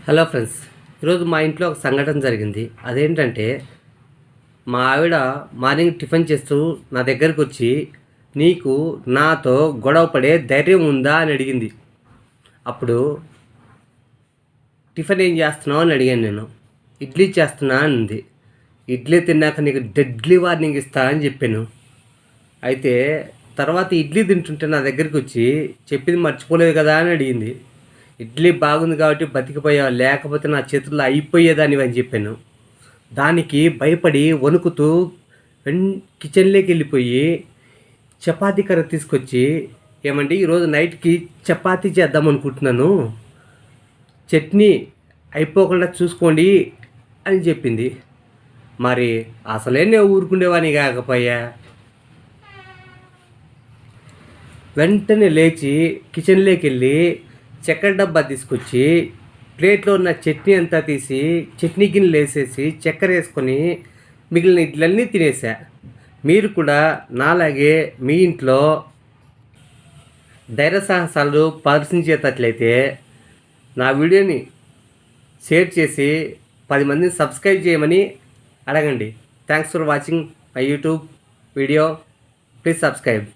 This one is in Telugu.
హలో ఫ్రెండ్స్, ఈరోజు మా ఇంట్లో ఒక సంఘటన జరిగింది. అదేంటంటే మా ఆవిడ మార్నింగ్ టిఫిన్ చేస్తూ నా దగ్గరికి వచ్చి, నీకు నాతో గొడవ పడే ధైర్యం ఉందా అని అడిగింది. అప్పుడు టిఫిన్ ఏం చేస్తున్నావు అని అడిగాను నేను. ఇడ్లీ చేస్తున్నా అంది. ఇడ్లీ తిన్నాక నీకు డెడ్లీ వార్నింగ్ ఇస్తా అని చెప్పాను. అయితే తర్వాత ఇడ్లీ తింటుంటే నా దగ్గరికి వచ్చి, చెప్పింది మర్చిపోలేదు కదా అని అడిగింది. ఇడ్లీ బాగుంది కాబట్టి బతికిపోయావు, లేకపోతే నా చేతుల్లో అయిపోయేదానివి అని చెప్పాను. దానికి భయపడి వణుకుతూ కిచెన్లోకి వెళ్ళిపోయి చపాతీ కర్ర తీసుకొచ్చి, ఏమండి ఈరోజు నైట్కి చపాతీ చేద్దాం అనుకుంటున్నాను, చట్నీ అయిపోకుండా చూసుకోండి అని చెప్పింది. మరి అసలే నేను ఊరుకుండేవాని కాకపోయా. వెంటనే లేచి కిచెన్లోకి వెళ్ళి చక్కెర డబ్బా తీసుకొచ్చి ప్లేట్లో ఉన్న చట్నీ అంతా తీసి చట్నీ గిన్నెలు వేసేసి చక్కెర వేసుకొని మిగిలిన ఇడ్లన్నీ తినేసా. మీరు కూడా నాలాగే మీ ఇంట్లో ధైర్య సాహసాలు ప్రదర్శించేటట్లయితే నా వీడియోని షేర్ చేసి 10 మందిని సబ్స్క్రైబ్ చేయమని అడగండి. Thanks for watching my YouTube video. Please subscribe.